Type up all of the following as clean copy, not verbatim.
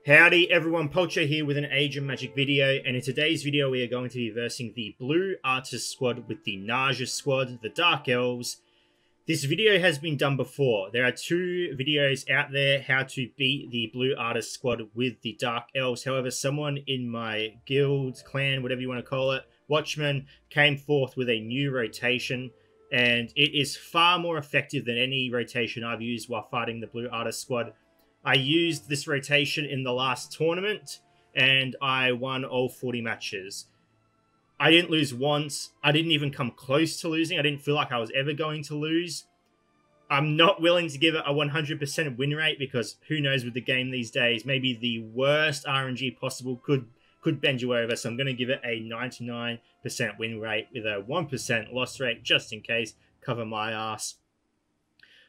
Howdy everyone, Pocho here with an Age of Magic video, and in today's video we are going to be versing the Blue Artus squad with the Naja squad, the Dark Elves. This video has been done before. There are two videos out there how to beat the Blue Artus squad with the Dark Elves. However, someone in my guild, clan, whatever you want to call it, Watchman, came forth with a new rotation, and it is far more effective than any rotation I've used while fighting the Blue Artus squad. I used this rotation in the last tournament, and I won all 40 matches. I didn't lose once. I didn't even come close to losing. I didn't feel like I was ever going to lose. I'm not willing to give it a 100% win rate because who knows with the game these days. Maybe the worst RNG possible could bend you over. So I'm going to give it a 99% win rate with a 1% loss rate just in case. Cover my ass.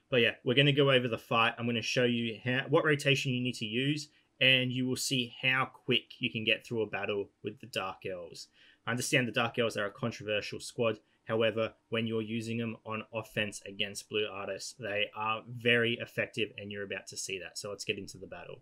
But yeah, we're going to go over the fight. I'm going to show you what rotation you need to use, and you will see how quick you can get through a battle with the Dark Elves. I understand the Dark Elves are a controversial squad. However, when you're using them on offense against Blue Artus, they are very effective, and you're about to see that. So let's get into the battle.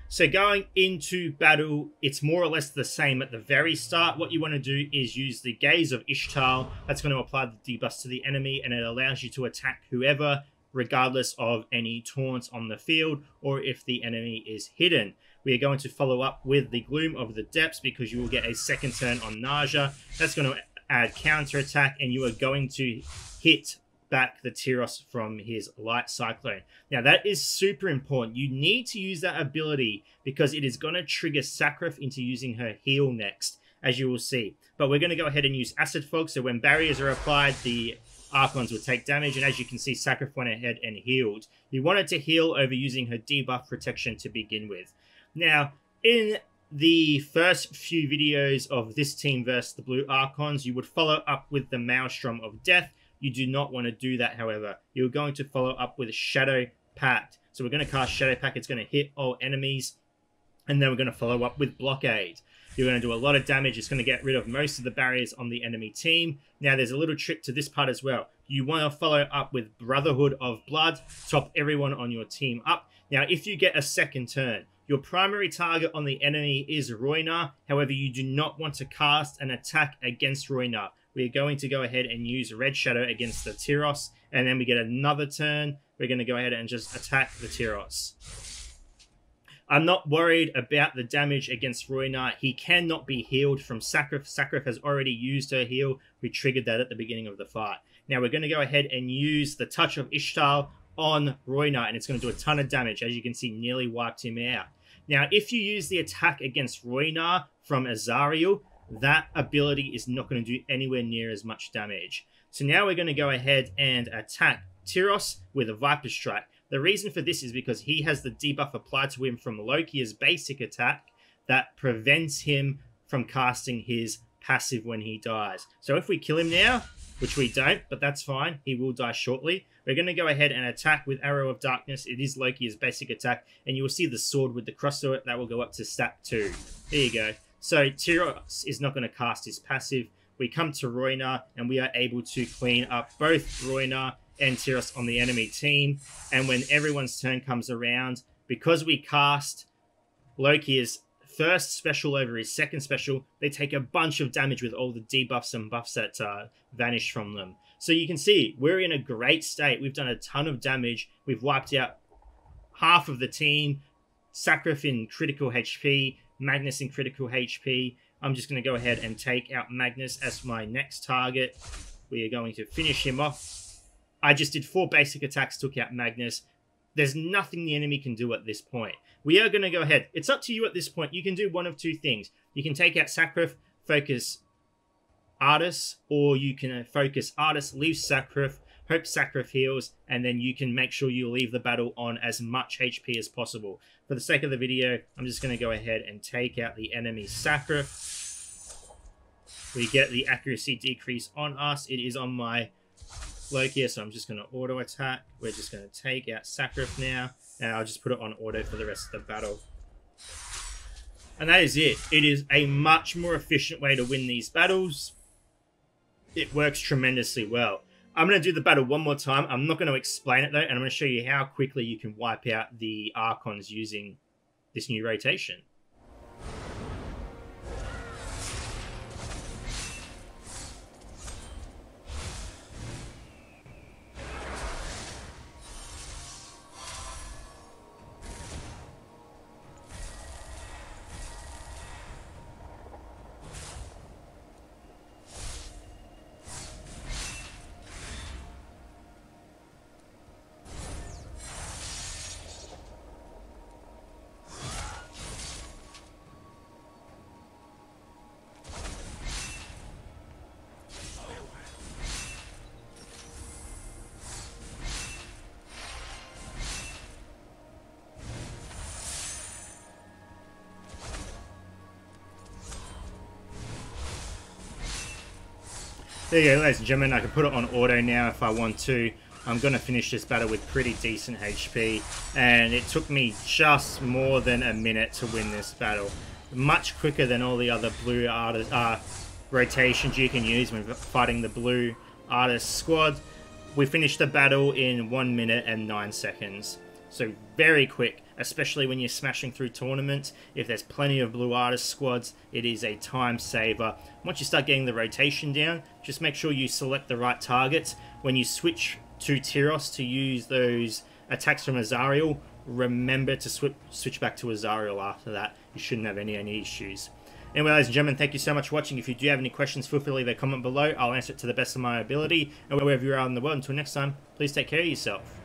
So going into battle, it's more or less the same at the very start. What you want to do is use the Gaze of Ishtar. That's going to apply the debuffs to the enemy, and it allows you to attack whoever, regardless of any taunts on the field or if the enemy is hidden. We are going to follow up with the Gloom of the Depths because you will get a second turn on Naja. That's going to add counter attack, and you are going to hit back the Tyros from his Light Cyclone. Now that is super important. You need to use that ability because it is going to trigger Sacrif into using her heal next, as you will see. But we're going to go ahead and use Acid Fog, so when barriers are applied, the Archons will take damage, and as you can see, Sacrif went ahead and healed. You wanted to heal over using her debuff protection to begin with. Now, in the first few videos of this team versus the Blue Archons, you would follow up with the Maelstrom of Death. You do not want to do that, however. You're going to follow up with Shadow Pact. So we're going to cast Shadow Pact. It's going to hit all enemies, and then we're going to follow up with Blockade. You're going to do a lot of damage. It's going to get rid of most of the barriers on the enemy team. Now, there's a little trick to this part as well. You want to follow up with Brotherhood of Blood, top everyone on your team up. Now, if you get a second turn, your primary target on the enemy is Roynar. However, you do not want to cast an attack against Roynar. We're going to go ahead and use Red Shadow against the Tyros, and then we get another turn. We're going to go ahead and just attack the Tyros. I'm not worried about the damage against Roynar. He cannot be healed from Sacrif. Sacrif has already used her heal. We triggered that at the beginning of the fight. Now we're going to go ahead and use the Touch of Ishtar on Roynar, and it's going to do a ton of damage. As you can see, nearly wiped him out. Now, if you use the attack against Roynar from Azariel, that ability is not going to do anywhere near as much damage. So now we're going to go ahead and attack Tyros with a Viper Strike. The reason for this is because he has the debuff applied to him from Loki's basic attack that prevents him from casting his passive when he dies. So if we kill him now, which we don't, but that's fine, he will die shortly. We're going to go ahead and attack with Arrow of Darkness. It is Loki's basic attack, and you will see the sword with the cross to it. That will go up to stat 2. There you go. So Tyros is not going to cast his passive. We come to Roynar, and we are able to clean up both Roynar and Tyros on the enemy team. And when everyone's turn comes around, because we cast Loki's first special over his second special, they take a bunch of damage with all the debuffs and buffs that vanish from them. So you can see we're in a great state. We've done a ton of damage. We've wiped out half of the team. Sacrif in critical HP, Magnus in critical HP. I'm just going to go ahead and take out Magnus as my next target. We are going to finish him off. I just did 4 basic attacks, took out Magnus. There's nothing the enemy can do at this point. We are going to go ahead. It's up to you at this point. You can do one of two things. You can take out Sacrif, focus Artus, or you can focus Artus, leave Sacrif, hope Sacrif heals, and then you can make sure you leave the battle on as much HP as possible. For the sake of the video, I'm just going to go ahead and take out the enemy Sacrif. We get the accuracy decrease on us. It is on my Loki, so I'm just going to auto attack. We're just going to take out Sacrif now, and I'll just put it on auto for the rest of the battle. And that is it. It is a much more efficient way to win these battles. It works tremendously well. I'm going to do the battle one more time. I'm not going to explain it though, and I'm going to show you how quickly you can wipe out the Archons using this new rotation. There you go, ladies and gentlemen. I can put it on auto now if I want to. I'm going to finish this battle with pretty decent HP, and it took me just more than a minute to win this battle. Much quicker than all the other Blue Artus rotations you can use when fighting the Blue Artus squad. We finished the battle in 1 minute and 9 seconds. So very quick, especially when you're smashing through tournaments. If there's plenty of Blue Artus squads, it is a time saver. Once you start getting the rotation down, just make sure you select the right targets. When you switch to Tyros to use those attacks from Azariel, remember to switch back to Azariel after that. You shouldn't have any issues. Anyway, ladies and gentlemen, thank you so much for watching. If you do have any questions, feel free to leave a comment below. I'll answer it to the best of my ability. And wherever you are in the world, until next time, please take care of yourself.